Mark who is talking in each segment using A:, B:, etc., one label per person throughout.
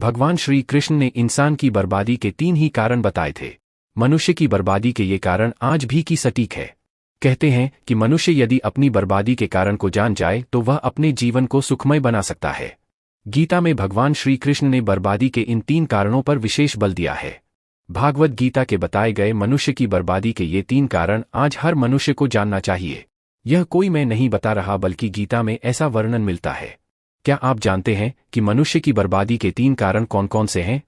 A: भगवान श्री कृष्ण ने इंसान की बर्बादी के 3 ही कारण बताए थे। मनुष्य की बर्बादी के ये कारण आज भी की सटीक है। कहते हैं कि मनुष्य यदि अपनी बर्बादी के कारण को जान जाए तो वह अपने जीवन को सुखमय बना सकता है। गीता में भगवान श्री कृष्ण ने बर्बादी के इन 3 कारणों पर विशेष बल दिया है। भागवत गीता के बताए गए मनुष्य की बर्बादी के ये 3 कारण आज हर मनुष्य को जानना चाहिए। यह कोई मैं नहीं बता रहा बल्कि गीता में ऐसा वर्णन मिलता है। क्या आप जानते हैं कि मनुष्य की बर्बादी के 3 कारण कौन कौन से हैं?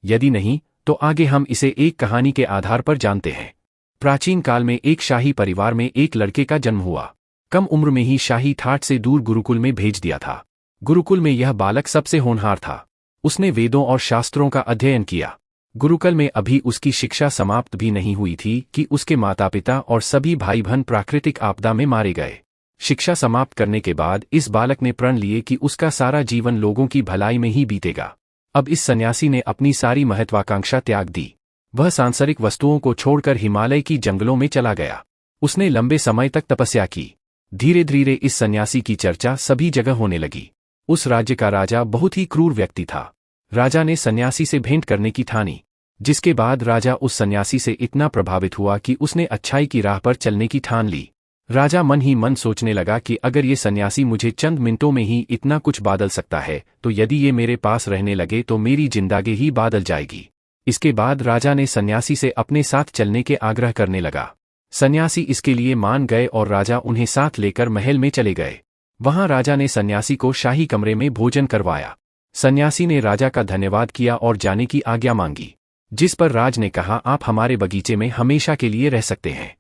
A: यदि नहीं तो आगे हम इसे एक कहानी के आधार पर जानते हैं। प्राचीन काल में एक शाही परिवार में एक लड़के का जन्म हुआ। कम उम्र में ही शाही ठाट से दूर गुरुकुल में भेज दिया था। गुरुकुल में यह बालक सबसे होनहार था। उसने वेदों और शास्त्रों का अध्ययन किया। गुरुकुल में अभी उसकी शिक्षा समाप्त भी नहीं हुई थी कि उसके माता पिता और सभी भाई बहन प्राकृतिक आपदा में मारे गए। शिक्षा समाप्त करने के बाद इस बालक ने प्रण लिए कि उसका सारा जीवन लोगों की भलाई में ही बीतेगा। अब इस सन्यासी ने अपनी सारी महत्वाकांक्षा त्याग दी। वह सांसारिक वस्तुओं को छोड़कर हिमालय की जंगलों में चला गया। उसने लंबे समय तक तपस्या की। धीरे धीरे इस सन्यासी की चर्चा सभी जगह होने लगी। उस राज्य का राजा बहुत ही क्रूर व्यक्ति था। राजा ने सन्यासी से भेंट करने की ठानी, जिसके बाद राजा उस सन्यासी से इतना प्रभावित हुआ कि उसने अच्छाई की राह पर चलने की ठान ली। राजा मन ही मन सोचने लगा कि अगर ये सन्यासी मुझे चंद मिनटों में ही इतना कुछ बादल सकता है तो यदि ये मेरे पास रहने लगे तो मेरी जिंदगी ही बादल जाएगी। इसके बाद राजा ने सन्यासी से अपने साथ चलने के आग्रह करने लगा। सन्यासी इसके लिए मान गए और राजा उन्हें साथ लेकर महल में चले गए। वहां राजा ने सन्यासी को शाही कमरे में भोजन करवाया। सन्यासी ने राजा का धन्यवाद किया और जाने की आज्ञा मांगी, जिस पर राज ने कहा, आप हमारे बगीचे में हमेशा के लिए रह सकते हैं।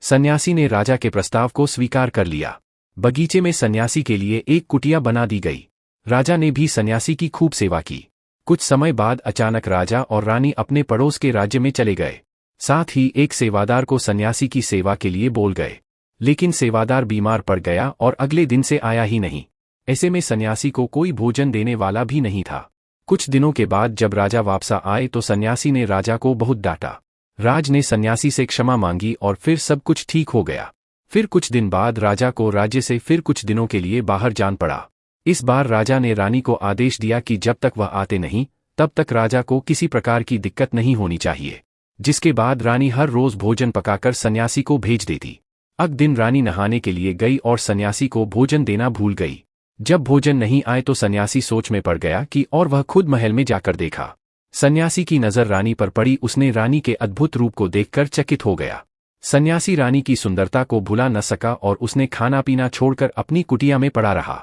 A: सन्यासी ने राजा के प्रस्ताव को स्वीकार कर लिया। बगीचे में सन्यासी के लिए एक कुटिया बना दी गई। राजा ने भी सन्यासी की खूब सेवा की। कुछ समय बाद अचानक राजा और रानी अपने पड़ोस के राज्य में चले गए। साथ ही एक सेवादार को सन्यासी की सेवा के लिए बोल गए, लेकिन सेवादार बीमार पड़ गया और अगले दिन से आया ही नहीं। ऐसे में सन्यासी को कोई भोजन देने वाला भी नहीं था। कुछ दिनों के बाद जब राजा वापस आए तो सन्यासी ने राजा को बहुत डांटा। राज ने सन्यासी से क्षमा मांगी और फिर सब कुछ ठीक हो गया। फिर कुछ दिन बाद राजा को राज्य से फिर कुछ दिनों के लिए बाहर जान पड़ा। इस बार राजा ने रानी को आदेश दिया कि जब तक वह आते नहीं तब तक राजा को किसी प्रकार की दिक्कत नहीं होनी चाहिए। जिसके बाद रानी हर रोज भोजन पकाकर सन्यासी को भेज देती। अगले दिन रानी नहाने के लिए गई और सन्यासी को भोजन देना भूल गई। जब भोजन नहीं आए तो सन्यासी सोच में पड़ गया कि और वह खुद महल में जाकर देखा। सन्यासी की नजर रानी पर पड़ी। उसने रानी के अद्भुत रूप को देखकर चकित हो गया। सन्यासी रानी की सुंदरता को भुला न सका और उसने खाना पीना छोड़कर अपनी कुटिया में पड़ा रहा।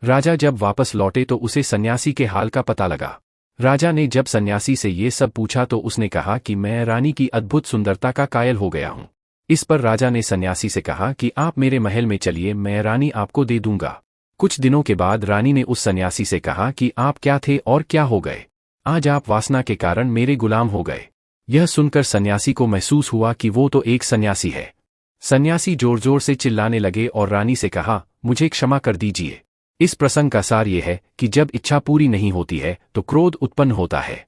A: राजा जब वापस लौटे तो उसे सन्यासी के हाल का पता लगा। राजा ने जब सन्यासी से ये सब पूछा तो उसने कहा कि मैं रानी की अद्भुत सुंदरता का कायल हो गया हूँ। इस पर राजा ने सन्यासी से कहा कि आप मेरे महल में चलिए, मैं रानी आपको दे दूंगा। कुछ दिनों के बाद रानी ने उस सन्यासी से कहा कि आप क्या थे और क्या हो गए? आज आप वासना के कारण मेरे गुलाम हो गए। यह सुनकर सन्यासी को महसूस हुआ कि वो तो एक सन्यासी है। सन्यासी जोर जोर से चिल्लाने लगे और रानी से कहा, मुझे क्षमा कर दीजिए। इस प्रसंग का सार ये है कि जब इच्छा पूरी नहीं होती है तो क्रोध उत्पन्न होता है।